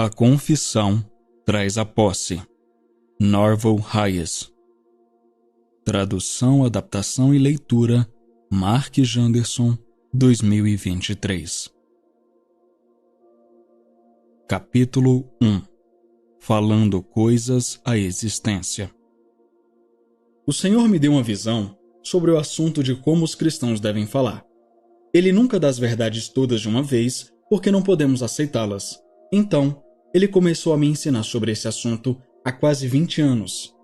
A confissão traz a posse. Norval Hayes. Tradução, adaptação e leitura, Mark Janderson, 2023. Capítulo 1. Falando coisas à existência. O Senhor me deu uma visão sobre o assunto de como os cristãos devem falar. Ele nunca dá as verdades todas de uma vez, porque não podemos aceitá-las. Então, ele começou a me ensinar sobre esse assunto há quase 20 anos.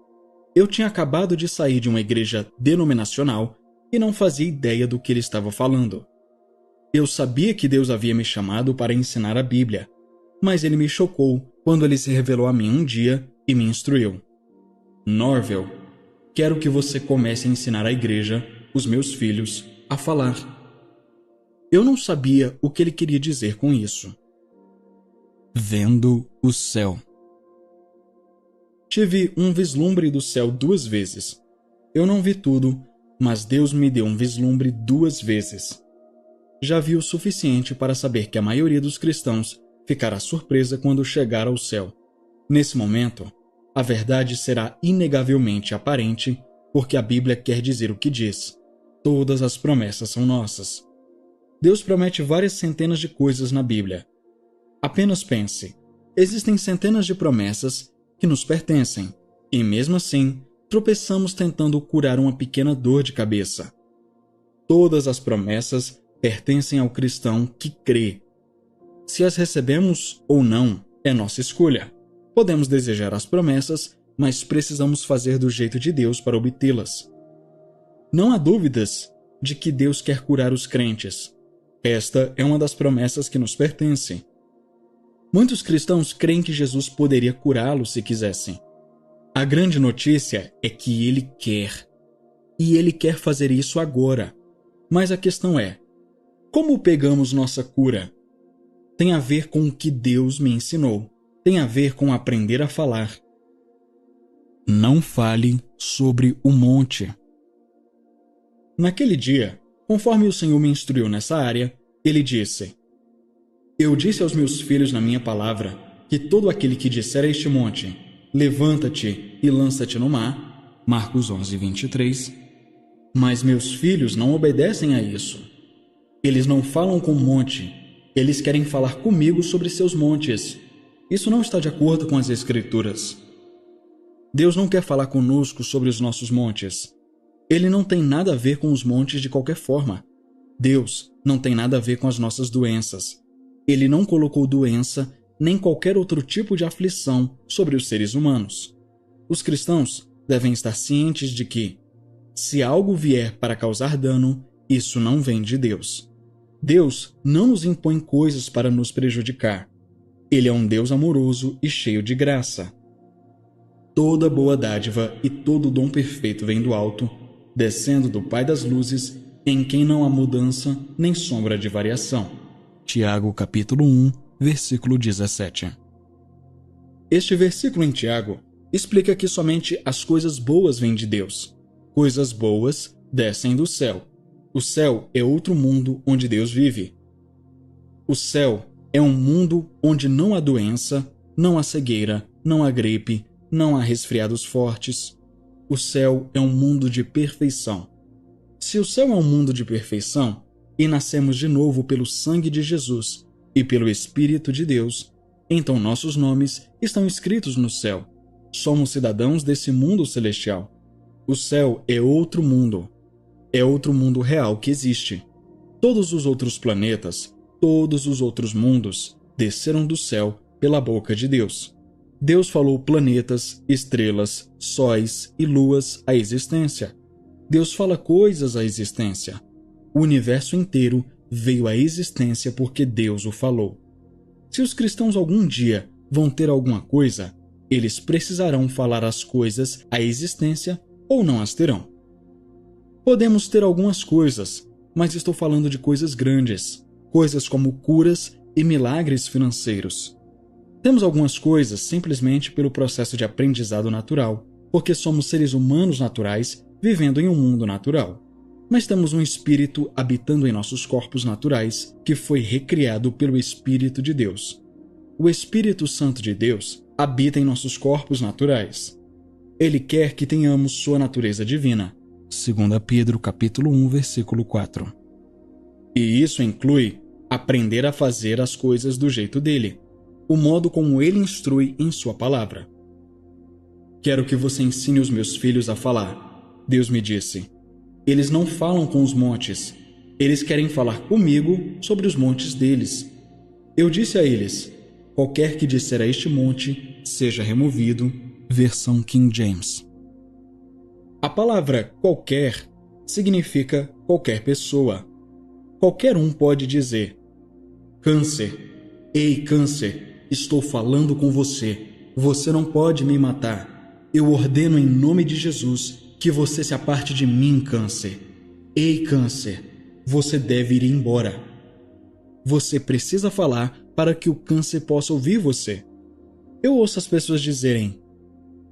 Eu tinha acabado de sair de uma igreja denominacional e não fazia ideia do que ele estava falando. Eu sabia que Deus havia me chamado para ensinar a Bíblia, mas ele me chocou quando ele se revelou a mim um dia e me instruiu. Norval, quero que você comece a ensinar a igreja, os meus filhos, a falar. Eu não sabia o que ele queria dizer com isso. Vendo o céu. Tive um vislumbre do céu 2 vezes. Eu não vi tudo, mas Deus me deu um vislumbre 2 vezes. Já vi o suficiente para saber que a maioria dos cristãos ficará surpresa quando chegar ao céu. Nesse momento, a verdade será inegavelmente aparente, porque a Bíblia quer dizer o que diz. Todas as promessas são nossas. Deus promete várias centenas de coisas na Bíblia. Apenas pense, existem centenas de promessas que nos pertencem, e mesmo assim, tropeçamos tentando curar uma pequena dor de cabeça. Todas as promessas pertencem ao cristão que crê. Se as recebemos ou não, é nossa escolha. Podemos desejar as promessas, mas precisamos fazer do jeito de Deus para obtê-las. Não há dúvidas de que Deus quer curar os crentes. Esta é uma das promessas que nos pertence. Muitos cristãos creem que Jesus poderia curá-los se quisessem. A grande notícia é que Ele quer. E Ele quer fazer isso agora. Mas a questão é, como pegamos nossa cura? Tem a ver com o que Deus me ensinou. Tem a ver com aprender a falar. Não fale sobre o monte. Naquele dia, conforme o Senhor me instruiu nessa área, Ele disse: Eu disse aos meus filhos na minha palavra que todo aquele que disser a este monte, levanta-te e lança-te no mar, Marcos 11:23, mas meus filhos não obedecem a isso. Eles não falam com o monte, eles querem falar comigo sobre seus montes. Isso não está de acordo com as Escrituras. Deus não quer falar conosco sobre os nossos montes. Ele não tem nada a ver com os montes de qualquer forma. Deus não tem nada a ver com as nossas doenças. Ele não colocou doença nem qualquer outro tipo de aflição sobre os seres humanos. Os cristãos devem estar cientes de que, se algo vier para causar dano, isso não vem de Deus. Deus não nos impõe coisas para nos prejudicar. Ele é um Deus amoroso e cheio de graça. Toda boa dádiva e todo dom perfeito vem do alto, descendo do Pai das luzes, em quem não há mudança nem sombra de variação. Tiago capítulo 1, versículo 17. Este versículo em Tiago explica que somente as coisas boas vêm de Deus. Coisas boas descem do céu. O céu é outro mundo onde Deus vive. O céu é um mundo onde não há doença, não há cegueira, não há gripe, não há resfriados fortes. O céu é um mundo de perfeição. Se o céu é um mundo de perfeição, e nascemos de novo pelo sangue de Jesus e pelo Espírito de Deus, então nossos nomes estão escritos no céu. Somos cidadãos desse mundo celestial. O céu é outro mundo. É outro mundo real que existe. Todos os outros planetas, todos os outros mundos desceram do céu pela boca de Deus. Deus falou planetas, estrelas, sóis e luas à existência. Deus fala coisas à existência. O universo inteiro veio à existência porque Deus o falou. Se os cristãos algum dia vão ter alguma coisa, eles precisarão falar as coisas à existência ou não as terão. Podemos ter algumas coisas, mas estou falando de coisas grandes, coisas como curas e milagres financeiros. Temos algumas coisas simplesmente pelo processo de aprendizado natural, porque somos seres humanos naturais vivendo em um mundo natural. Mas temos um espírito habitando em nossos corpos naturais que foi recriado pelo Espírito de Deus. o Espírito Santo de Deus habita em nossos corpos naturais. Ele quer que tenhamos sua natureza divina. 2 Pedro capítulo 1, versículo 4. E isso inclui aprender a fazer as coisas do jeito dele, o modo como ele instrui em sua palavra. Quero que você ensine os meus filhos a falar, Deus me disse. Eles não falam com os montes. Eles querem falar comigo sobre os montes deles. Eu disse a eles, qualquer que disser a este monte, seja removido. Versão King James. A palavra qualquer significa qualquer pessoa. Qualquer um pode dizer, câncer, ei câncer, estou falando com você. Você não pode me matar. Eu ordeno em nome de Jesus que você se aparte de mim, câncer. Ei câncer, você deve ir embora. Você precisa falar para que o câncer possa ouvir você. Eu ouço as pessoas dizerem,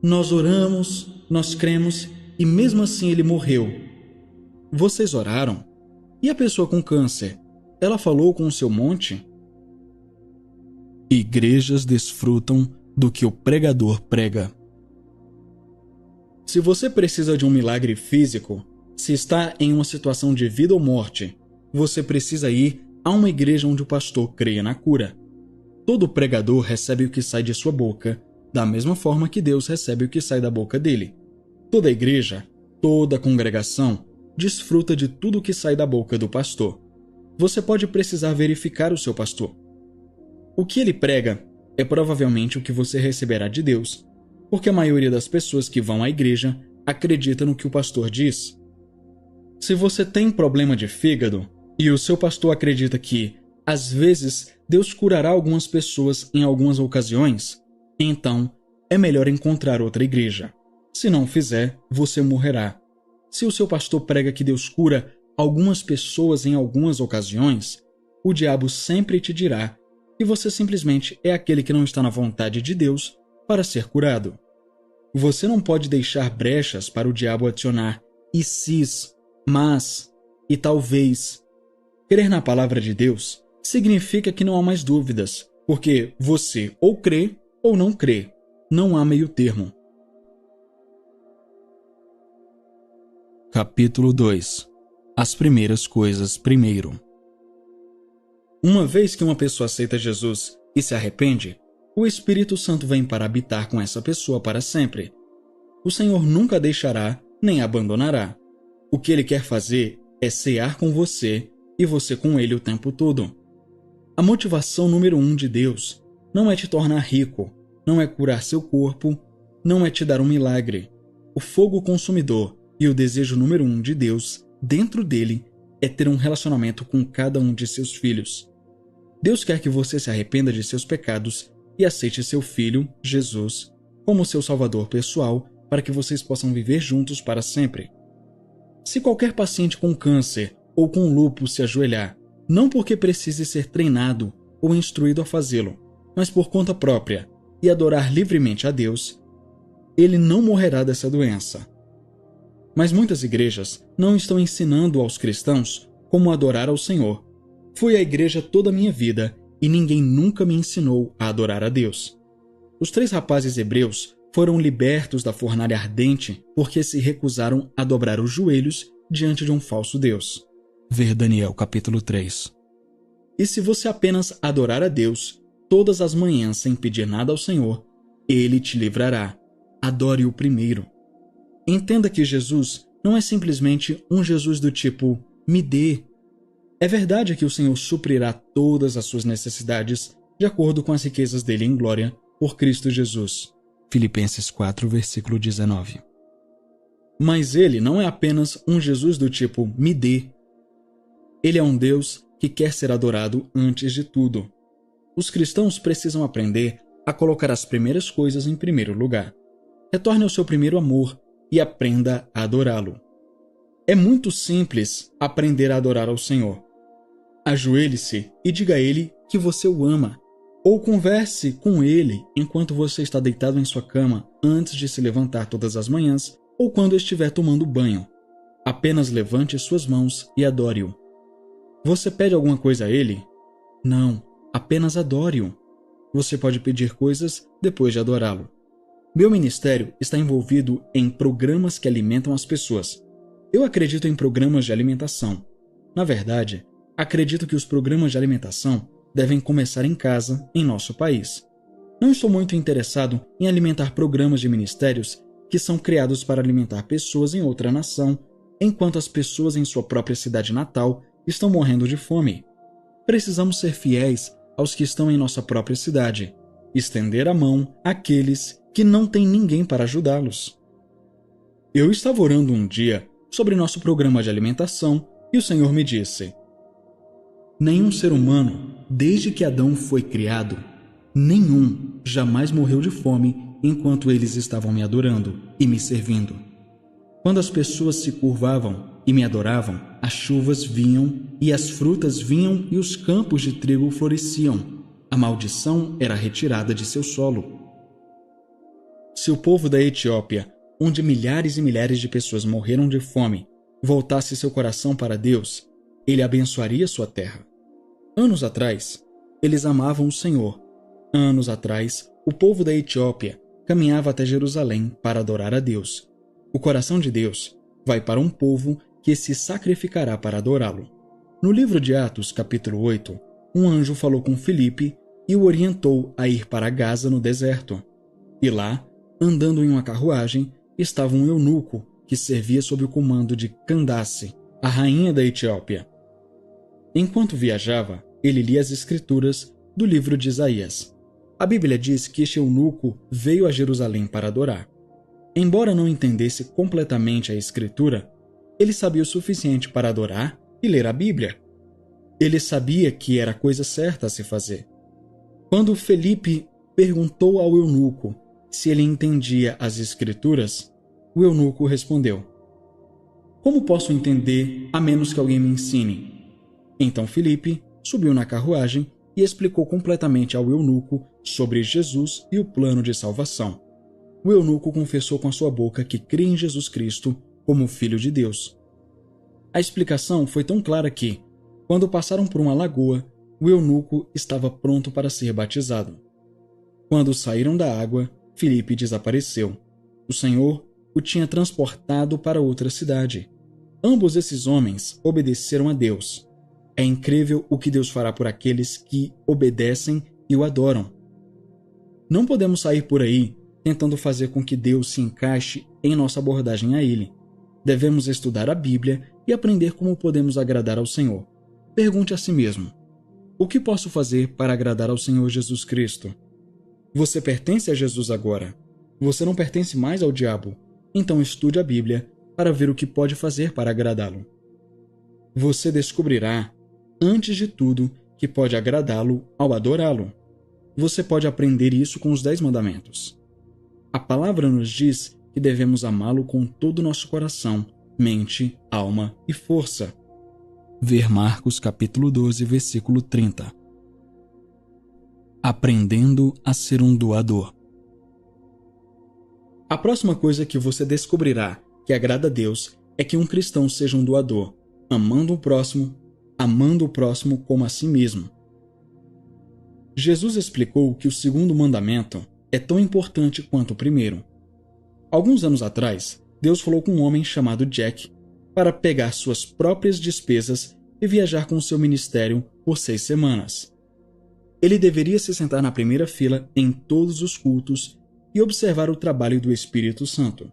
nós oramos, nós cremos e mesmo assim ele morreu. Vocês oraram? E a pessoa com câncer? Ela falou com o seu monte? Igrejas desfrutam do que o pregador prega. Se você precisa de um milagre físico, se está em uma situação de vida ou morte, você precisa ir a uma igreja onde o pastor creia na cura. Todo pregador recebe o que sai de sua boca, da mesma forma que Deus recebe o que sai da boca dele. Toda igreja, toda congregação, desfruta de tudo o que sai da boca do pastor. Você pode precisar verificar o seu pastor. O que ele prega é provavelmente o que você receberá de Deus, porque a maioria das pessoas que vão à igreja acredita no que o pastor diz. Se você tem problema de fígado e o seu pastor acredita que, às vezes, Deus curará algumas pessoas em algumas ocasiões, então é melhor encontrar outra igreja. Se não fizer, você morrerá. Se o seu pastor prega que Deus cura algumas pessoas em algumas ocasiões, o diabo sempre te dirá que você simplesmente é aquele que não está na vontade de Deus para ser curado. Você não pode deixar brechas para o diabo adicionar e sis, mas e talvez. Crer na palavra de Deus significa que não há mais dúvidas, porque você ou crê ou não crê. Não há meio termo. Capítulo 2. As primeiras coisas primeiro. Uma vez que uma pessoa aceita Jesus e se arrepende, o Espírito Santo vem para habitar com essa pessoa para sempre. O Senhor nunca a deixará nem a abandonará. O que Ele quer fazer é cear com você e você com Ele o tempo todo. A motivação número 1 de Deus não é te tornar rico, não é curar seu corpo, não é te dar um milagre. O fogo consumidor e o desejo número 1 de Deus, dentro dele, é ter um relacionamento com cada um de seus filhos. Deus quer que você se arrependa de seus pecados e aceite seu Filho, Jesus, como seu Salvador pessoal para que vocês possam viver juntos para sempre. Se qualquer paciente com câncer ou com lúpus se ajoelhar, não porque precise ser treinado ou instruído a fazê-lo, mas por conta própria, e adorar livremente a Deus, ele não morrerá dessa doença. Mas muitas igrejas não estão ensinando aos cristãos como adorar ao Senhor. Fui à igreja toda a minha vida e ninguém nunca me ensinou a adorar a Deus. Os 3 rapazes hebreus foram libertos da fornalha ardente porque se recusaram a dobrar os joelhos diante de um falso Deus. Ver Daniel capítulo 3. E se você apenas adorar a Deus todas as manhãs sem pedir nada ao Senhor, Ele te livrará. Adore-o primeiro. Entenda que Jesus não é simplesmente um Jesus do tipo, me dê. É verdade que o Senhor suprirá todas as suas necessidades de acordo com as riquezas dele em glória por Cristo Jesus. Filipenses 4, versículo 19. Mas ele não é apenas um Jesus do tipo, me dê. Ele é um Deus que quer ser adorado antes de tudo. Os cristãos precisam aprender a colocar as primeiras coisas em primeiro lugar. Retorne ao seu primeiro amor e aprenda a adorá-lo. É muito simples aprender a adorar ao Senhor. Ajoelhe-se e diga a Ele que você o ama. Ou converse com Ele enquanto você está deitado em sua cama antes de se levantar todas as manhãs ou quando estiver tomando banho. Apenas levante suas mãos e adore-o. Você pede alguma coisa a Ele? Não, apenas adore-o. Você pode pedir coisas depois de adorá-lo. Meu ministério está envolvido em programas que alimentam as pessoas. Eu acredito em programas de alimentação. Na verdade, acredito que os programas de alimentação devem começar em casa, em nosso país. Não estou muito interessado em alimentar programas de ministérios que são criados para alimentar pessoas em outra nação, enquanto as pessoas em sua própria cidade natal estão morrendo de fome. Precisamos ser fiéis aos que estão em nossa própria cidade, estender a mão àqueles que não têm ninguém para ajudá-los. Eu estava orando um dia sobre nosso programa de alimentação e o Senhor me disse: nenhum ser humano, desde que Adão foi criado, nenhum jamais morreu de fome enquanto eles estavam me adorando e me servindo. Quando as pessoas se curvavam e me adoravam, as chuvas vinham e as frutas vinham e os campos de trigo floresciam. A maldição era retirada de seu solo. Se o povo da Etiópia, onde milhares e milhares de pessoas morreram de fome, voltasse seu coração para Deus, ele abençoaria sua terra. Anos atrás, eles amavam o Senhor. Anos atrás, o povo da Etiópia caminhava até Jerusalém para adorar a Deus. O coração de Deus vai para um povo que se sacrificará para adorá-lo. No livro de Atos, capítulo 8, um anjo falou com Filipe e o orientou a ir para Gaza no deserto. E lá, andando em uma carruagem, estava um eunuco que servia sob o comando de Candace, a rainha da Etiópia. Enquanto viajava, ele lia as escrituras do livro de Isaías. A Bíblia diz que este eunuco veio a Jerusalém para adorar. Embora não entendesse completamente a escritura, ele sabia o suficiente para adorar e ler a Bíblia. Ele sabia que era a coisa certa a se fazer. Quando Felipe perguntou ao eunuco se ele entendia as escrituras, o eunuco respondeu: como posso entender a menos que alguém me ensine? Então Felipe subiu na carruagem e explicou completamente ao eunuco sobre Jesus e o plano de salvação. O eunuco confessou com a sua boca que crê em Jesus Cristo como Filho de Deus. A explicação foi tão clara que, quando passaram por uma lagoa, o eunuco estava pronto para ser batizado. Quando saíram da água, Filipe desapareceu. O Senhor o tinha transportado para outra cidade. Ambos esses homens obedeceram a Deus. É incrível o que Deus fará por aqueles que obedecem e o adoram. Não podemos sair por aí tentando fazer com que Deus se encaixe em nossa abordagem a Ele. Devemos estudar a Bíblia e aprender como podemos agradar ao Senhor. Pergunte a si mesmo: o que posso fazer para agradar ao Senhor Jesus Cristo? Você pertence a Jesus agora. Você não pertence mais ao diabo. Então estude a Bíblia para ver o que pode fazer para agradá-lo. Você descobrirá, antes de tudo, que pode agradá-lo ao adorá-lo. Você pode aprender isso com os 10 mandamentos. A palavra nos diz que devemos amá-lo com todo o nosso coração, mente, alma e força. Ver Marcos capítulo 12, versículo 30. Aprendendo a ser um doador. A próxima coisa que você descobrirá que agrada a Deus é que um cristão seja um doador, amando o próximo como a si mesmo. Jesus explicou que o segundo mandamento é tão importante quanto o primeiro. Alguns anos atrás, Deus falou com um homem chamado Jack para pegar suas próprias despesas e viajar com seu ministério por 6 semanas. Ele deveria se sentar na primeira fila em todos os cultos e observar o trabalho do Espírito Santo.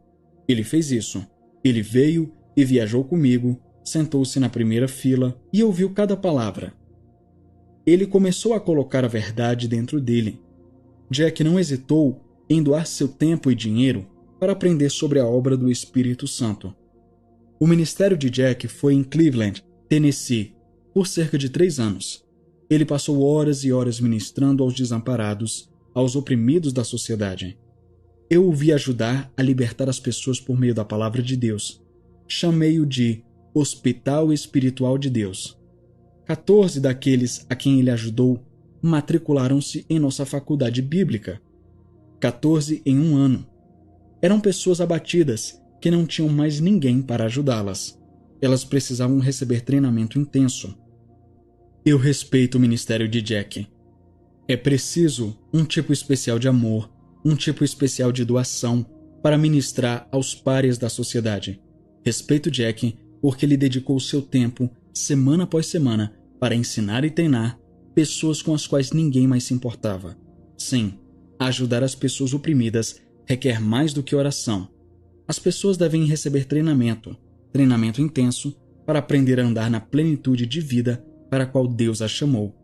Ele fez isso. Ele veio e viajou comigo, sentou-se na primeira fila e ouviu cada palavra. Ele começou a colocar a verdade dentro dele. Jack não hesitou em doar seu tempo e dinheiro para aprender sobre a obra do Espírito Santo. O ministério de Jack foi em Cleveland, Tennessee, por cerca de 3 anos. Ele passou horas e horas ministrando aos desamparados, aos oprimidos da sociedade. Eu o vi ajudar a libertar as pessoas por meio da palavra de Deus. Chamei-o de Hospital Espiritual de Deus. 14 daqueles a quem ele ajudou matricularam-se em nossa faculdade bíblica. 14 em um ano. Eram pessoas abatidas que não tinham mais ninguém para ajudá-las. Elas precisavam receber treinamento intenso. Eu respeito o ministério de Jack. É preciso um tipo especial de amor, um tipo especial de doação para ministrar aos pares da sociedade. Respeito Jack porque ele dedicou seu tempo, semana após semana, para ensinar e treinar pessoas com as quais ninguém mais se importava. Sim, ajudar as pessoas oprimidas requer mais do que oração. As pessoas devem receber treinamento intenso, para aprender a andar na plenitude de vida para a qual Deus as chamou.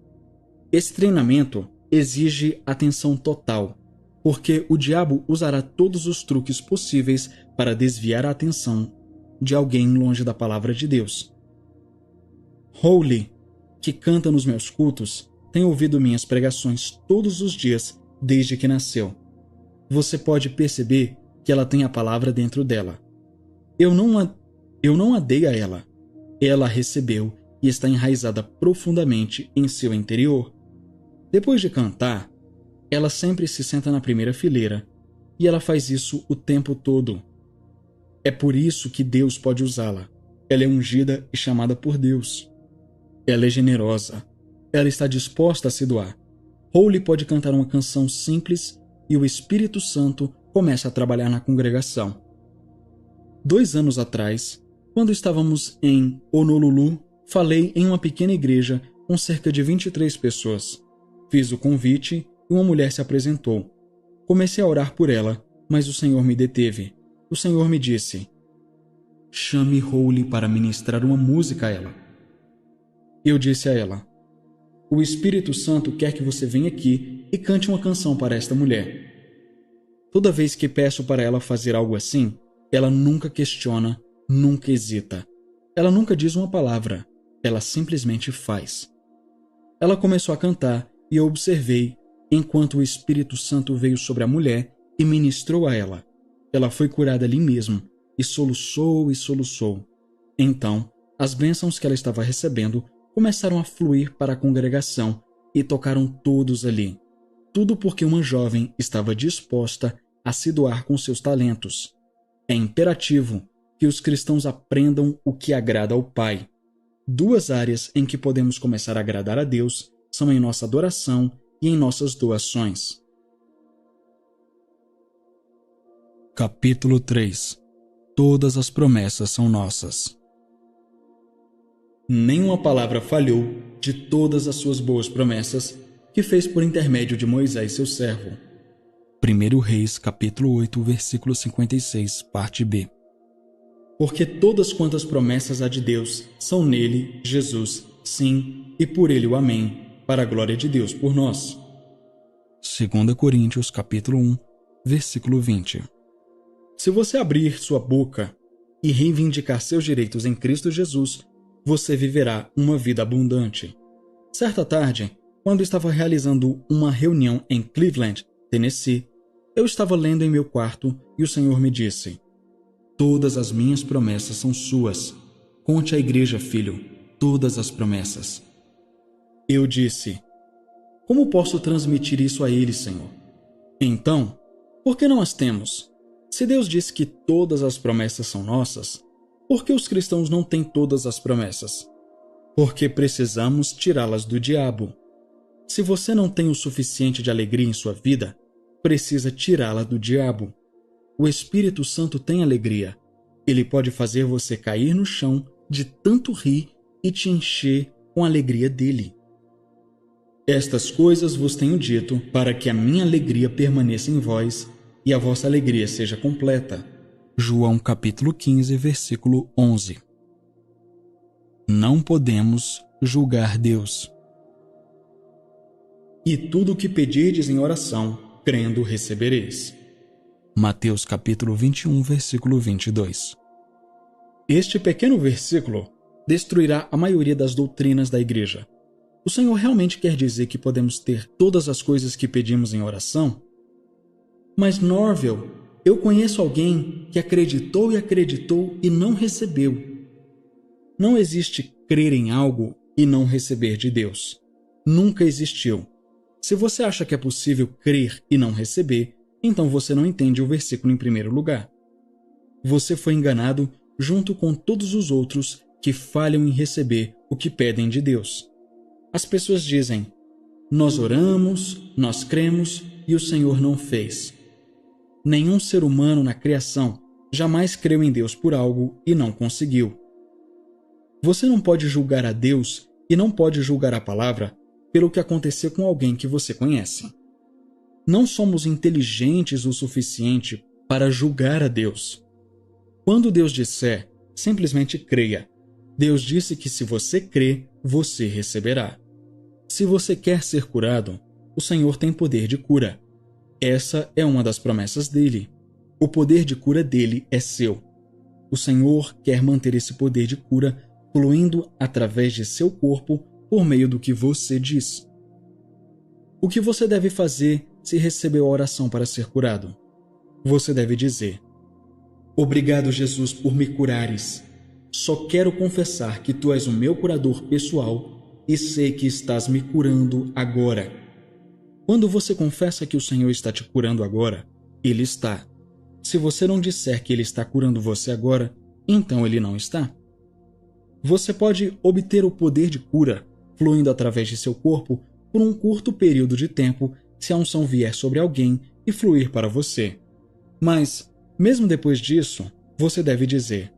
Esse treinamento exige atenção total, porque o diabo usará todos os truques possíveis para desviar a atenção de alguém longe da palavra de Deus. Holly, que canta nos meus cultos, tem ouvido minhas pregações todos os dias desde que nasceu. Você pode perceber que ela tem a palavra dentro dela. Eu não a dei a ela. Ela a recebeu e está enraizada profundamente em seu interior. Depois de cantar, ela sempre se senta na primeira fileira e ela faz isso o tempo todo. É por isso que Deus pode usá-la. Ela é ungida e chamada por Deus. Ela é generosa. Ela está disposta a se doar. Holly pode cantar uma canção simples e o Espírito Santo começa a trabalhar na congregação. 2 anos atrás, quando estávamos em Honolulu, falei em uma pequena igreja com cerca de 23 pessoas. Fiz o convite e uma mulher se apresentou. Comecei a orar por ela, mas o Senhor me deteve. O Senhor me disse: chame Holly para ministrar uma música a ela. Eu disse a ela: o Espírito Santo quer que você venha aqui e cante uma canção para esta mulher. Toda vez que peço para ela fazer algo assim, ela nunca questiona, nunca hesita. Ela nunca diz uma palavra, ela simplesmente faz. Ela começou a cantar e eu observei enquanto o Espírito Santo veio sobre a mulher e ministrou a ela. Ela foi curada ali mesmo e soluçou e soluçou. Então, as bênçãos que ela estava recebendo começaram a fluir para a congregação e tocaram todos ali. Tudo porque uma jovem estava disposta a se doar com seus talentos. É imperativo que os cristãos aprendam o que agrada ao Pai. 2 áreas em que podemos começar a agradar a Deus são em nossa adoração e em nossas doações. Capítulo 3. Todas as promessas são nossas. Nenhuma palavra falhou de todas as suas boas promessas que fez por intermédio de Moisés, seu servo. 1 Reis, capítulo 8, versículo 56, parte B. Porque todas quantas promessas há de Deus são nele, Jesus, sim, e por ele o amém, para a glória de Deus por nós. 2 Coríntios, capítulo 1, versículo 20. Se você abrir sua boca e reivindicar seus direitos em Cristo Jesus, você viverá uma vida abundante. Certa tarde, quando estava realizando uma reunião em Cleveland, Tennessee, eu estava lendo em meu quarto e o Senhor me disse: todas as minhas promessas são suas. Conte à igreja, filho, todas as promessas. Eu disse: como posso transmitir isso a eles, Senhor? Então, por que não as temos? Se Deus disse que todas as promessas são nossas, por que os cristãos não têm todas as promessas? Porque precisamos tirá-las do diabo. Se você não tem o suficiente de alegria em sua vida, precisa tirá-la do diabo. O Espírito Santo tem alegria. Ele pode fazer você cair no chão de tanto rir e te encher com a alegria dele. Estas coisas vos tenho dito para que a minha alegria permaneça em vós e a vossa alegria seja completa. João capítulo 15, versículo 11. Não podemos julgar Deus. E tudo o que pedirdes em oração, crendo, recebereis. Mateus capítulo 21, versículo 22. Este pequeno versículo destruirá a maioria das doutrinas da igreja. O Senhor realmente quer dizer que podemos ter todas as coisas que pedimos em oração? Mas, Norvel, eu conheço alguém que acreditou e não recebeu. Não existe crer em algo e não receber de Deus. Nunca existiu. Se você acha que é possível crer e não receber, então você não entende o versículo em primeiro lugar. Você foi enganado junto com todos os outros que falham em receber o que pedem de Deus. As pessoas dizem: Nós oramos, nós cremos e o Senhor não fez. Nenhum ser humano na criação jamais creu em Deus por algo e não conseguiu. Você não pode julgar a Deus e não pode julgar a palavra pelo que aconteceu com alguém que você conhece. Não somos inteligentes o suficiente para julgar a Deus. Quando Deus disser, simplesmente creia. Deus disse que se você crê, você receberá. Se você quer ser curado, o Senhor tem poder de cura. Essa é uma das promessas dele. O poder de cura dele é seu. O Senhor quer manter esse poder de cura fluindo através de seu corpo por meio do que você diz. O que você deve fazer se recebeu a oração para ser curado? Você deve dizer: Obrigado, Jesus, por me curares. Só quero confessar que tu és o meu curador pessoal e sei que estás me curando agora. Quando você confessa que o Senhor está te curando agora, Ele está. Se você não disser que Ele está curando você agora, então Ele não está. Você pode obter o poder de cura fluindo através de seu corpo por um curto período de tempo se a unção vier sobre alguém e fluir para você. Mas, mesmo depois disso, você deve dizer: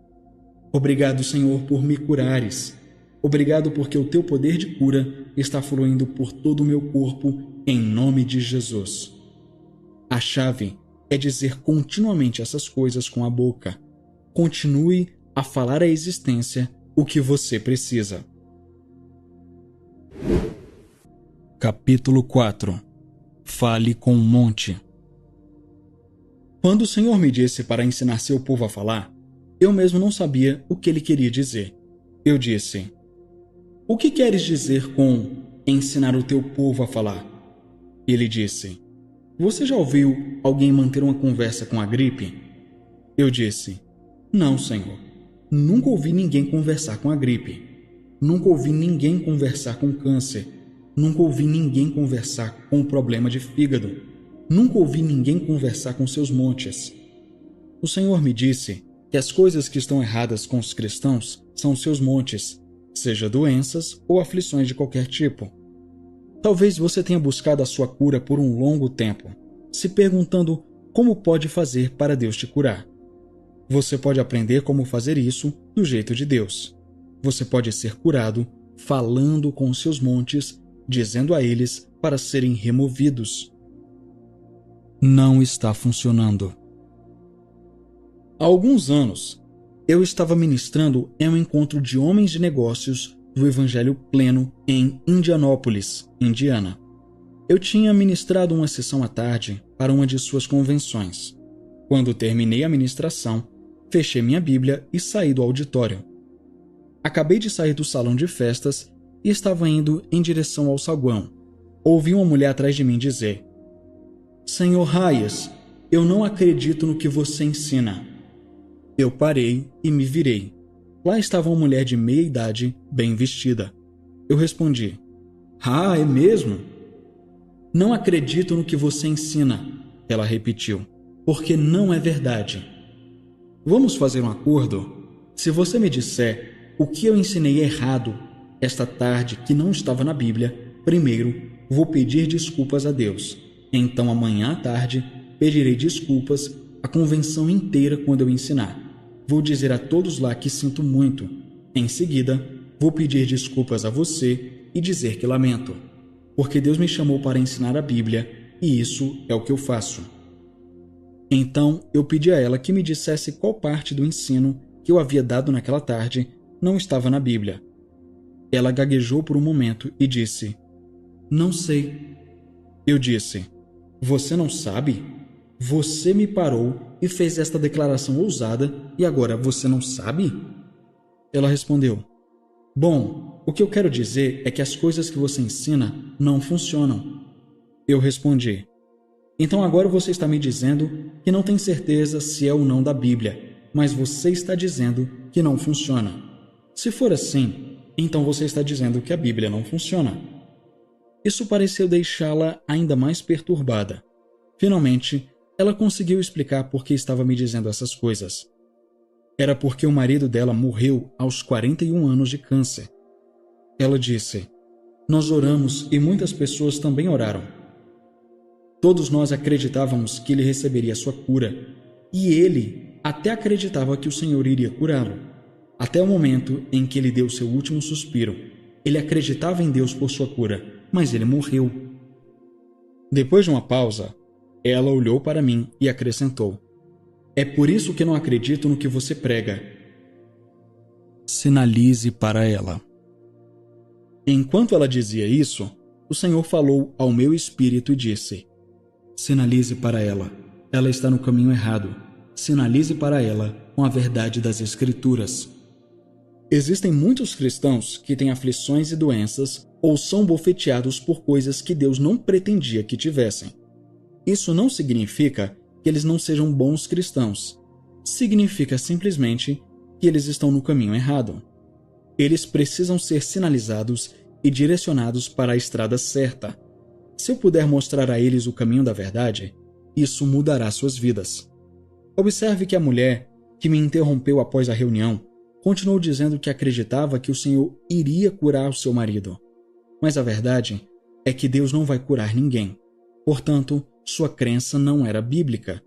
Obrigado, Senhor, por me curares. Obrigado porque o teu poder de cura está fluindo por todo o meu corpo, em nome de Jesus. A chave é dizer continuamente essas coisas com a boca. Continue a falar à existência o que você precisa. Capítulo 4. Fale com um monte. Quando o Senhor me disse para ensinar seu povo a falar, eu mesmo não sabia o que ele queria dizer. Eu disse: O que queres dizer com ensinar o teu povo a falar? Ele disse: Você já ouviu alguém manter uma conversa com a gripe? Eu disse: Não, Senhor. Nunca ouvi ninguém conversar com a gripe. Nunca ouvi ninguém conversar com câncer. Nunca ouvi ninguém conversar com o problema de fígado. Nunca ouvi ninguém conversar com seus montes. O Senhor me disse que as coisas que estão erradas com os cristãos são seus montes, seja doenças ou aflições de qualquer tipo. Talvez você tenha buscado a sua cura por um longo tempo, se perguntando como pode fazer para Deus te curar. Você pode aprender como fazer isso do jeito de Deus. Você pode ser curado falando com os seus montes, dizendo a eles para serem removidos. Não está funcionando. Há alguns anos, eu estava ministrando em um encontro de homens de negócios do Evangelho Pleno em Indianópolis, Indiana. Eu tinha ministrado uma sessão à tarde para uma de suas convenções. Quando terminei a ministração, fechei minha Bíblia e saí do auditório. Acabei de sair do salão de festas e estava indo em direção ao saguão. Ouvi uma mulher atrás de mim dizer: Senhor Hayes, eu não acredito no que você ensina. Eu parei e me virei. Lá estava uma mulher de meia idade, bem vestida. Eu respondi: Ah, é mesmo? Não acredito no que você ensina, ela repetiu, porque não é verdade. Vamos fazer um acordo? Se você me disser o que eu ensinei errado esta tarde que não estava na Bíblia, primeiro vou pedir desculpas a Deus. Então amanhã à tarde pedirei desculpas à convenção inteira quando eu ensinar. Vou dizer a todos lá que sinto muito. Em seguida, vou pedir desculpas a você e dizer que lamento, porque Deus me chamou para ensinar a Bíblia e isso é o que eu faço. Então eu pedi a ela que me dissesse qual parte do ensino que eu havia dado naquela tarde não estava na Bíblia. Ela gaguejou por um momento e disse: Não sei. Eu disse: Você não sabe? Você me parou e fez esta declaração ousada e agora você não sabe? Ela respondeu: Bom, o que eu quero dizer é que as coisas que você ensina não funcionam. Eu respondi: Então agora você está me dizendo que não tem certeza se é ou não da Bíblia, mas você está dizendo que não funciona. Se for assim, então você está dizendo que a Bíblia não funciona. Isso pareceu deixá-la ainda mais perturbada. Finalmente, ela conseguiu explicar por que estava me dizendo essas coisas. Era porque o marido dela morreu aos 41 anos de câncer. Ela disse: Nós oramos e muitas pessoas também oraram. Todos nós acreditávamos que ele receberia sua cura, e ele até acreditava que o Senhor iria curá-lo. Até o momento em que ele deu seu último suspiro, ele acreditava em Deus por sua cura, mas ele morreu. Depois de uma pausa, ela olhou para mim e acrescentou: "É por isso que não acredito no que você prega." Sinalize para ela. Enquanto ela dizia isso, o Senhor falou ao meu espírito e disse: "Sinalize para ela. Ela está no caminho errado. Sinalize para ela com a verdade das Escrituras." Existem muitos cristãos que têm aflições e doenças ou são bofeteados por coisas que Deus não pretendia que tivessem. Isso não significa que eles não sejam bons cristãos. Significa simplesmente que eles estão no caminho errado. Eles precisam ser sinalizados e direcionados para a estrada certa. Se eu puder mostrar a eles o caminho da verdade, isso mudará suas vidas. Observe que a mulher que me interrompeu após a reunião continuou dizendo que acreditava que o Senhor iria curar o seu marido. Mas a verdade é que Deus não vai curar ninguém. Portanto, sua crença não era bíblica.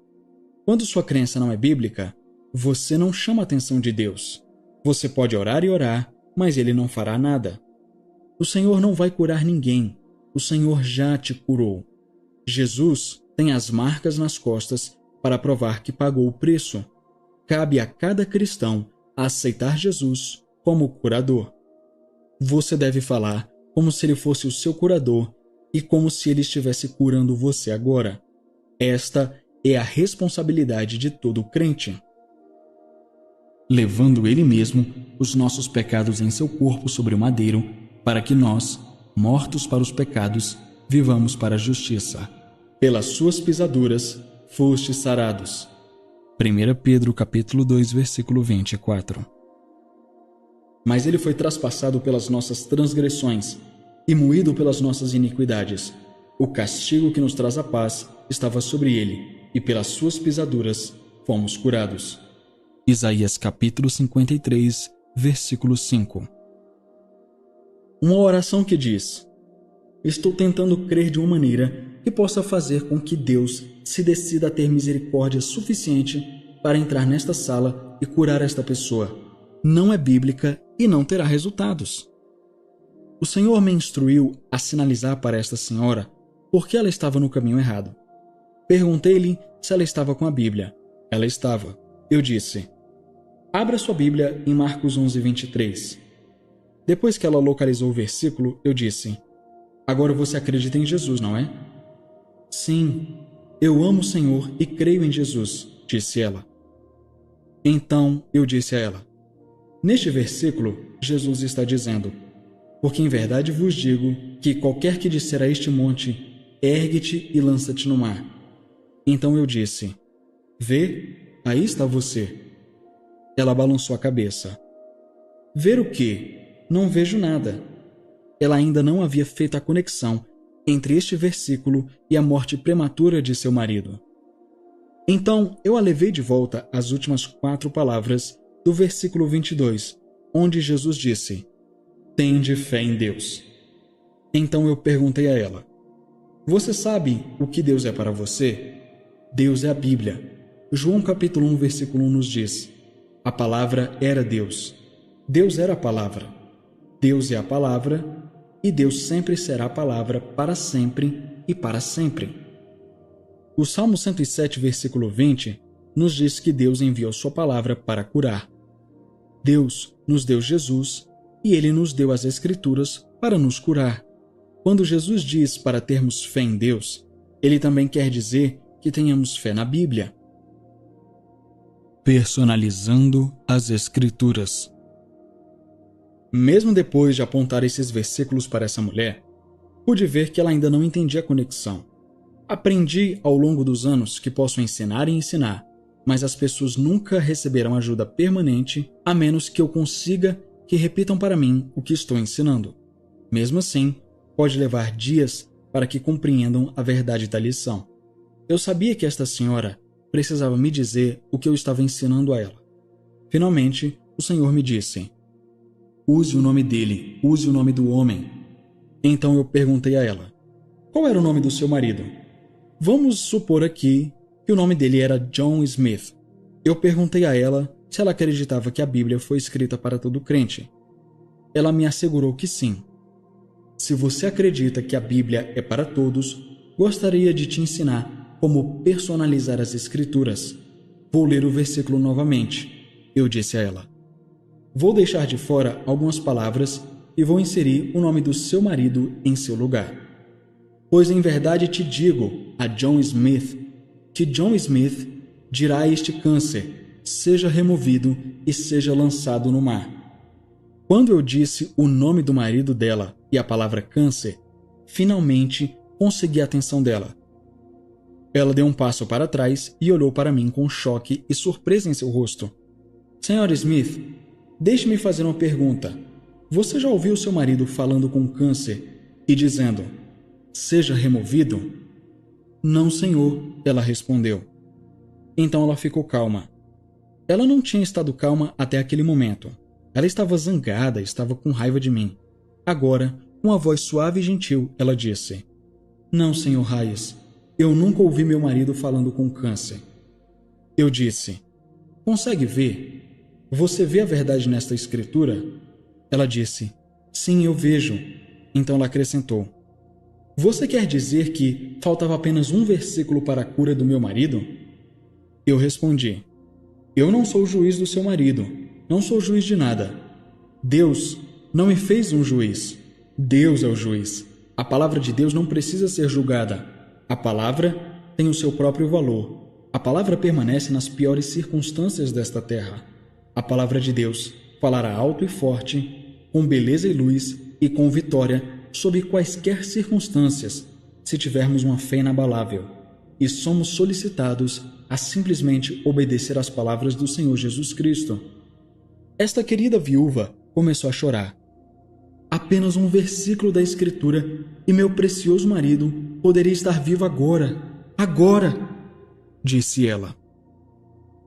Quando sua crença não é bíblica, você não chama a atenção de Deus. Você pode orar e orar, mas Ele não fará nada. O Senhor não vai curar ninguém. O Senhor já te curou. Jesus tem as marcas nas costas para provar que pagou o preço. Cabe a cada cristão aceitar Jesus como curador. Você deve falar como se ele fosse o seu curador e como se ele estivesse curando você agora. Esta é a responsabilidade de todo crente. Levando ele mesmo os nossos pecados em seu corpo sobre o madeiro, para que nós, mortos para os pecados, vivamos para a justiça. Pelas suas pisaduras fostes sarados. 1 Pedro capítulo 2, versículo 24. Mas ele foi traspassado pelas nossas transgressões e moído pelas nossas iniquidades. O castigo que nos traz a paz estava sobre ele, e pelas suas pisaduras fomos curados. Isaías capítulo 53, versículo 5. Uma oração que diz: estou tentando crer de uma maneira que possa fazer com que Deus se decida a ter misericórdia suficiente para entrar nesta sala e curar esta pessoa. Não é bíblica e não terá resultados. O Senhor me instruiu a sinalizar para esta senhora porque ela estava no caminho errado. Perguntei-lhe se ela estava com a Bíblia. Ela estava. Eu disse: abra sua Bíblia em Marcos 11, 23. Depois que ela localizou o versículo, eu disse: agora você acredita em Jesus, não é? Sim, eu amo o Senhor e creio em Jesus, disse ela. Então eu disse a ela: neste versículo, Jesus está dizendo: porque em verdade vos digo que qualquer que disser a este monte, ergue-te e lança-te no mar. Então eu disse: vê, aí está você. Ela balançou a cabeça. Ver o quê? Não vejo nada. Ela ainda não havia feito a conexão entre este versículo e a morte prematura de seu marido. Então eu a levei de volta às últimas 4 palavras do versículo 22, onde Jesus disse: tende fé em Deus. Então eu perguntei a ela: você sabe o que Deus é para você? Deus é a Bíblia. João capítulo 1, versículo 1 nos diz: a palavra era Deus. Deus era a palavra. Deus é a palavra, e Deus sempre será a palavra para sempre e para sempre. O Salmo 107, versículo 20, nos diz que Deus enviou sua palavra para curar. Deus nos deu Jesus e Ele nos deu as Escrituras para nos curar. Quando Jesus diz para termos fé em Deus, Ele também quer dizer que tenhamos fé na Bíblia. Personalizando as Escrituras. Mesmo depois de apontar esses versículos para essa mulher, pude ver que ela ainda não entendia a conexão. Aprendi ao longo dos anos que posso ensinar e ensinar, mas as pessoas nunca receberão ajuda permanente a menos que eu consiga que repitam para mim o que estou ensinando. Mesmo assim, pode levar dias para que compreendam a verdade da lição. Eu sabia que esta senhora precisava me dizer o que eu estava ensinando a ela. Finalmente, o Senhor me disse: use o nome dele, use o nome do homem. Então eu perguntei a ela: qual era o nome do seu marido? Vamos supor aqui que o nome dele era John Smith. Eu perguntei a ela se ela acreditava que a Bíblia foi escrita para todo crente. Ela me assegurou que sim. Se você acredita que a Bíblia é para todos, gostaria de te ensinar como personalizar as Escrituras. Vou ler o versículo novamente. Eu disse a ela: vou deixar de fora algumas palavras e vou inserir o nome do seu marido em seu lugar. Pois em verdade te digo a John Smith, que John Smith dirá a este câncer: seja removido e seja lançado no mar. Quando eu disse o nome do marido dela e a palavra câncer, finalmente consegui a atenção dela. Ela deu um passo para trás e olhou para mim com choque e surpresa em seu rosto. Sr. Smith, deixe-me fazer uma pergunta. Você já ouviu seu marido falando com câncer e dizendo: seja removido? Não, senhor, ela respondeu. Então ela ficou calma. Ela não tinha estado calma até aquele momento. Ela estava zangada, estava com raiva de mim. Agora, com a voz suave e gentil, ela disse: não, senhor Hayes, eu nunca ouvi meu marido falando com câncer. Eu disse: consegue ver? Você vê a verdade nesta escritura? Ela disse: sim, eu vejo. Então ela acrescentou: você quer dizer que faltava apenas um versículo para a cura do meu marido? Eu respondi: eu não sou o juiz do seu marido, não sou juiz de nada. Deus não me fez um juiz. Deus é o juiz. A palavra de Deus não precisa ser julgada. A palavra tem o seu próprio valor. A palavra permanece nas piores circunstâncias desta terra. A palavra de Deus falará alto e forte, com beleza e luz e com vitória sob quaisquer circunstâncias, se tivermos uma fé inabalável. E somos solicitados a simplesmente obedecer às palavras do Senhor Jesus Cristo. Esta querida viúva começou a chorar. Apenas um versículo da Escritura e meu precioso marido poderia estar vivo agora. Agora! Disse ela.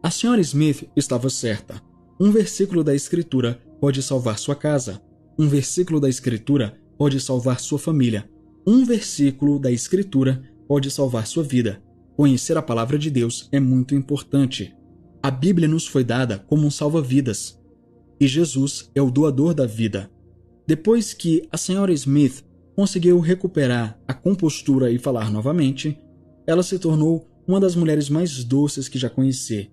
A Sra. Smith estava certa. Um versículo da Escritura pode salvar sua casa. Um versículo da Escritura pode salvar sua família. Um versículo da Escritura pode salvar sua vida. Conhecer a palavra de Deus é muito importante. A Bíblia nos foi dada como um salva-vidas. E Jesus é o doador da vida. Depois que a Sra. Smith conseguiu recuperar a compostura e falar novamente, ela se tornou uma das mulheres mais doces que já conheci.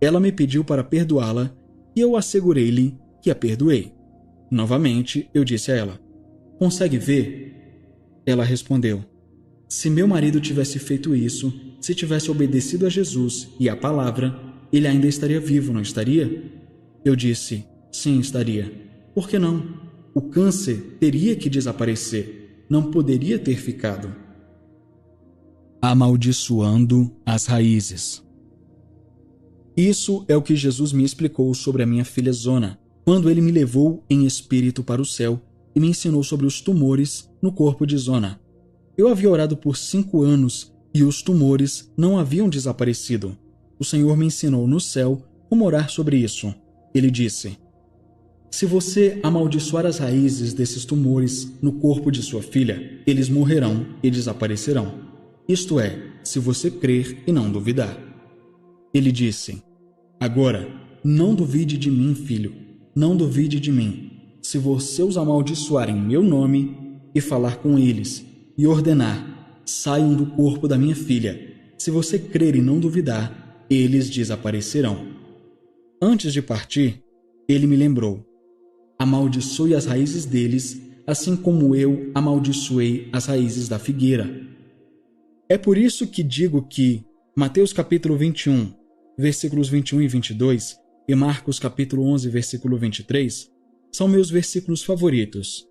Ela me pediu para perdoá-la e eu assegurei-lhe que a perdoei. Novamente, eu disse a ela: consegue ver? Ela respondeu: se meu marido tivesse feito isso, se tivesse obedecido a Jesus e à palavra, ele ainda estaria vivo, não estaria? Eu disse: sim, estaria. Por que não? O câncer teria que desaparecer, não poderia ter ficado. Amaldiçoando as raízes. Isso é o que Jesus me explicou sobre a minha filha Zona, quando ele me levou em espírito para o céu e me ensinou sobre os tumores no corpo de Zona. Eu havia orado por 5 anos e os tumores não haviam desaparecido. O Senhor me ensinou no céu como orar sobre isso. Ele disse: se você amaldiçoar as raízes desses tumores no corpo de sua filha, eles morrerão e desaparecerão. Isto é, se você crer e não duvidar. Ele disse: agora, não duvide de mim, filho, não duvide de mim. Se você os amaldiçoar em meu nome e falar com eles e ordenar: saiam do corpo da minha filha, se você crer e não duvidar, eles desaparecerão. Antes de partir, ele me lembrou: amaldiçoe as raízes deles, assim como eu amaldiçoei as raízes da figueira. É por isso que digo que Mateus capítulo 21, versículos 21 e 22 e Marcos capítulo 11, versículo 23 são meus versículos favoritos.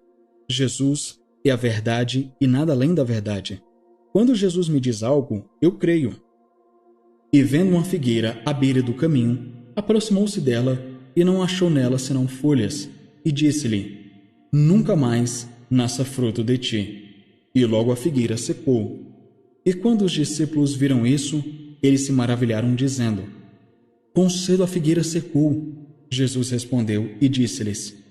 Jesus é a verdade e nada além da verdade. Quando Jesus me diz algo, eu creio. E vendo uma figueira à beira do caminho, aproximou-se dela e não achou nela senão folhas, e disse-lhe: nunca mais nasça fruto de ti. E logo a figueira secou. E quando os discípulos viram isso, eles se maravilharam, dizendo: quão cedo a figueira secou. Jesus respondeu e disse-lhes: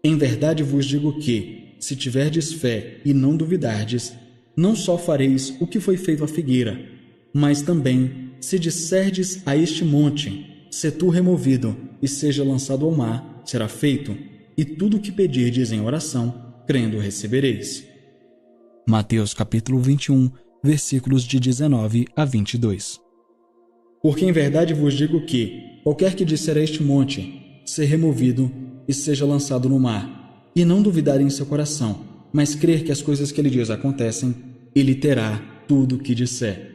em verdade vos digo que, se tiverdes fé e não duvidardes, não só fareis o que foi feito à figueira, mas também, se disserdes a este monte, se tu removido e seja lançado ao mar, será feito, e tudo o que pedirdes em oração, crendo recebereis. Mateus capítulo 21, versículos de 19 a 22. Porque em verdade vos digo que, qualquer que disser a este monte, ser removido e seja lançado no mar, e não duvidar em seu coração, mas crer que as coisas que ele diz acontecem, ele terá tudo o que disser.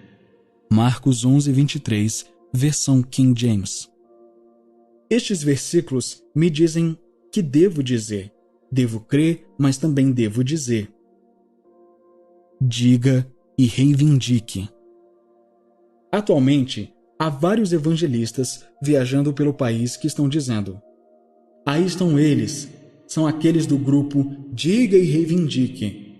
Marcos 11, 23, versão King James. Estes versículos me dizem que devo dizer. Devo crer, mas também devo dizer. Diga e reivindique. Atualmente, há vários evangelistas viajando pelo país que estão dizendo: aí estão eles, são aqueles do grupo Diga e Reivindique.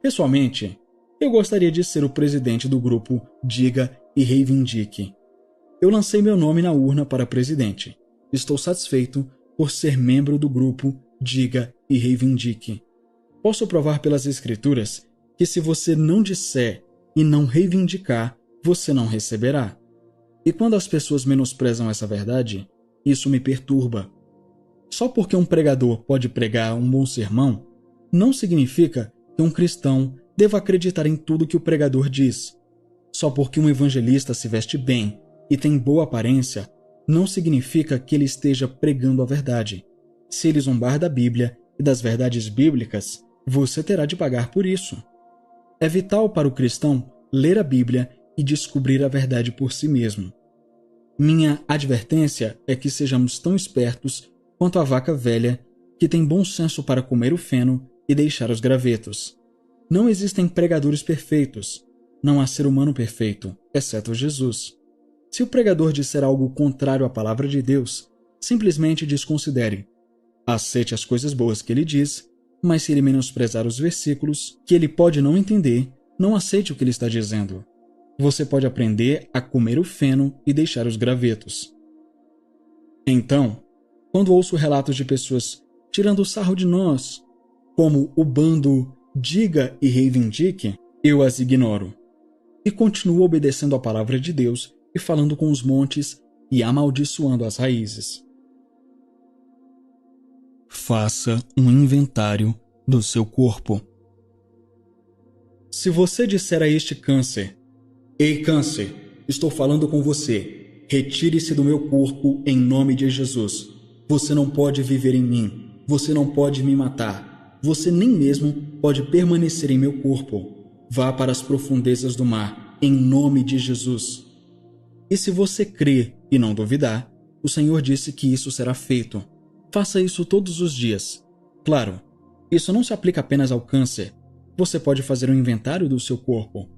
Pessoalmente, eu gostaria de ser o presidente do grupo Diga e Reivindique. Eu lancei meu nome na urna para presidente. Estou satisfeito por ser membro do grupo Diga e Reivindique. Posso provar pelas escrituras que se você não disser e não reivindicar, você não receberá. E quando as pessoas menosprezam essa verdade, isso me perturba. Só porque um pregador pode pregar um bom sermão, não significa que um cristão deva acreditar em tudo que o pregador diz. Só porque um evangelista se veste bem e tem boa aparência, não significa que ele esteja pregando a verdade. Se ele zombar da Bíblia e das verdades bíblicas, você terá de pagar por isso. É vital para o cristão ler a Bíblia e descobrir a verdade por si mesmo. Minha advertência é que sejamos tão espertos quanto a vaca velha, que tem bom senso para comer o feno e deixar os gravetos. Não existem pregadores perfeitos. Não há ser humano perfeito, exceto Jesus. Se o pregador disser algo contrário à palavra de Deus, simplesmente desconsidere. Aceite as coisas boas que ele diz, mas se ele menosprezar os versículos, que ele pode não entender, não aceite o que ele está dizendo. Você pode aprender a comer o feno e deixar os gravetos. Então, quando ouço relatos de pessoas tirando sarro de nós, como o bando Diga e Reivindique, eu as ignoro. E continuo obedecendo a palavra de Deus e falando com os montes e amaldiçoando as raízes. Faça um inventário do seu corpo. Se você disser a este câncer: ei, câncer, estou falando com você, retire-se do meu corpo em nome de Jesus. Você não pode viver em mim, você não pode me matar, você nem mesmo pode permanecer em meu corpo. Vá para as profundezas do mar, em nome de Jesus. E se você crer e não duvidar, o Senhor disse que isso será feito. Faça isso todos os dias. Claro, isso não se aplica apenas ao câncer. Você pode fazer um inventário do seu corpo.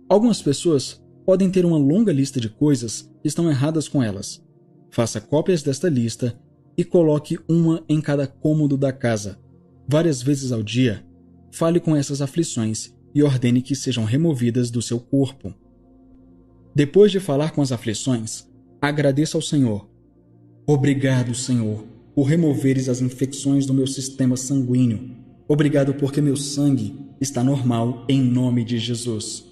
Algumas pessoas podem ter uma longa lista de coisas que estão erradas com elas. Faça cópias desta lista e coloque uma em cada cômodo da casa. Várias vezes ao dia, fale com essas aflições e ordene que sejam removidas do seu corpo. Depois de falar com as aflições, agradeça ao Senhor. Obrigado, Senhor, por removeres as infecções do meu sistema sanguíneo. Obrigado porque meu sangue está normal em nome de Jesus.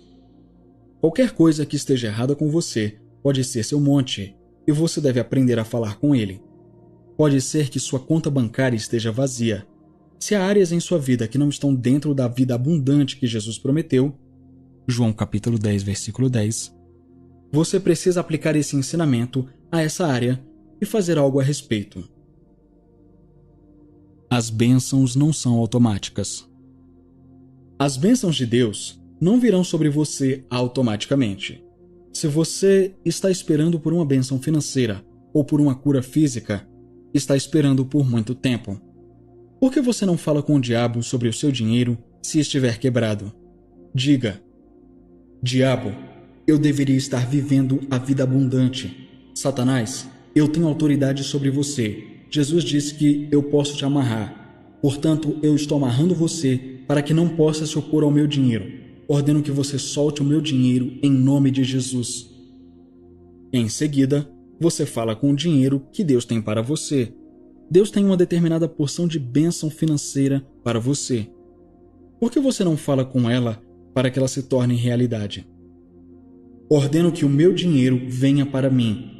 Qualquer coisa que esteja errada com você pode ser seu monte e você deve aprender a falar com ele. Pode ser que sua conta bancária esteja vazia. Se há áreas em sua vida que não estão dentro da vida abundante que Jesus prometeu, João capítulo 10, versículo 10, você precisa aplicar esse ensinamento a essa área e fazer algo a respeito. As bênçãos não são automáticas. As bênçãos de Deus não virão sobre você automaticamente. Se você está esperando por uma bênção financeira ou por uma cura física, está esperando por muito tempo. Por que você não fala com o diabo sobre o seu dinheiro se estiver quebrado? Diga: diabo, eu deveria estar vivendo a vida abundante. Satanás, eu tenho autoridade sobre você. Jesus disse que eu posso te amarrar. Portanto, eu estou amarrando você para que não possa se opor ao meu dinheiro. Ordeno que você solte o meu dinheiro em nome de Jesus. Em seguida, você fala com o dinheiro que Deus tem para você. Deus tem uma determinada porção de bênção financeira para você. Por que você não fala com ela para que ela se torne realidade? Ordeno que o meu dinheiro venha para mim,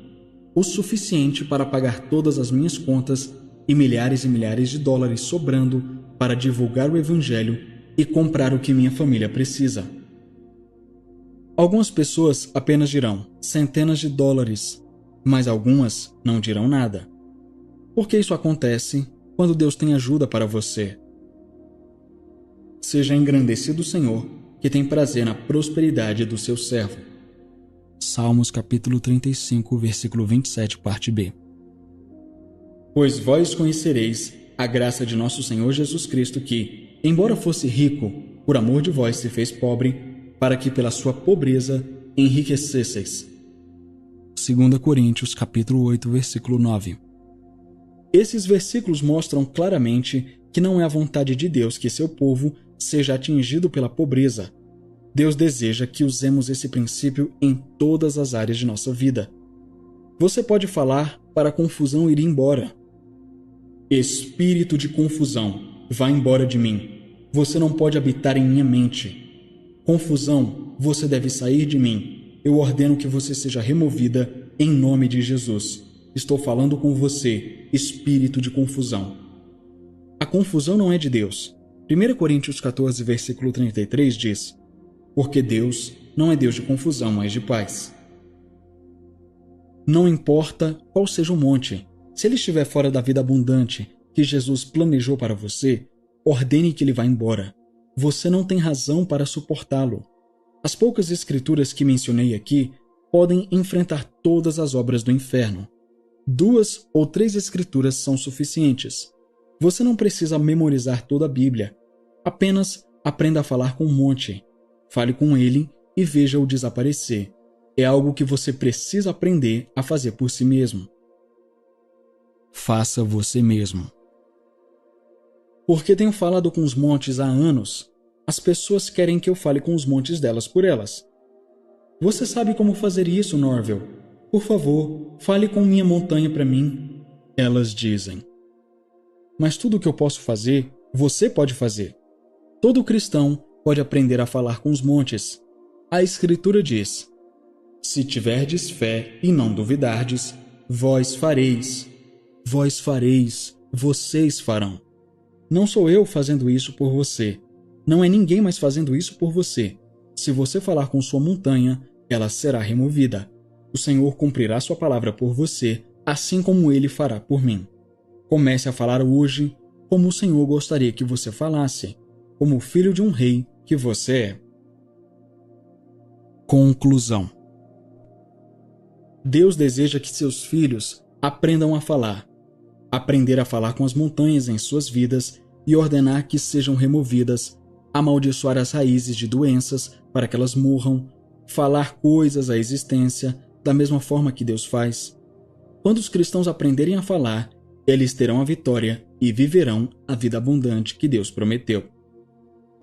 o suficiente para pagar todas as minhas contas e milhares de dólares sobrando para divulgar o Evangelho e comprar o que minha família precisa. Algumas pessoas apenas dirão centenas de dólares, mas algumas não dirão nada. Por que isso acontece quando Deus tem ajuda para você? Seja engrandecido o Senhor, que tem prazer na prosperidade do seu servo. Salmos capítulo 35, versículo 27, parte B. Pois vós conhecereis a graça de nosso Senhor Jesus Cristo que, embora fosse rico, por amor de vós se fez pobre, para que pela sua pobreza enriquecesseis. 2 Coríntios capítulo 8, versículo 9. Esses versículos mostram claramente que não é a vontade de Deus que seu povo seja atingido pela pobreza. Deus deseja que usemos esse princípio em todas as áreas de nossa vida. Você pode falar para a confusão ir embora. Espírito de confusão, vá embora de mim. Você não pode habitar em minha mente. Confusão, você deve sair de mim. Eu ordeno que você seja removida em nome de Jesus. Estou falando com você, espírito de confusão. A confusão não é de Deus. 1 Coríntios 14, versículo 33 diz: porque Deus não é Deus de confusão, mas de paz. Não importa qual seja o monte, se ele estiver fora da vida abundante que Jesus planejou para você, ordene que ele vá embora. Você não tem razão para suportá-lo. As poucas escrituras que mencionei aqui podem enfrentar todas as obras do inferno. 2 ou 3 escrituras são suficientes. Você não precisa memorizar toda a Bíblia. Apenas aprenda a falar com o monte. Fale com ele e veja-o desaparecer. É algo que você precisa aprender a fazer por si mesmo. Faça você mesmo. Porque tenho falado com os montes há anos, as pessoas querem que eu fale com os montes delas por elas. Você sabe como fazer isso, Norvel? Por favor, fale com minha montanha para mim. Elas dizem. Mas tudo o que eu posso fazer, você pode fazer. Todo cristão pode aprender a falar com os montes. A Escritura diz: se tiverdes fé e não duvidardes, vós fareis. Vós fareis, vocês farão. Não sou eu fazendo isso por você. Não é ninguém mais fazendo isso por você. Se você falar com sua montanha, ela será removida. O Senhor cumprirá sua palavra por você, assim como ele fará por mim. Comece a falar hoje como o Senhor gostaria que você falasse, como filho de um rei que você é. Conclusão. Deus deseja que seus filhos aprendam a falar. Aprender a falar com as montanhas em suas vidas e ordenar que sejam removidas, amaldiçoar as raízes de doenças para que elas morram, falar coisas à existência da mesma forma que Deus faz. Quando os cristãos aprenderem a falar, eles terão a vitória e viverão a vida abundante que Deus prometeu.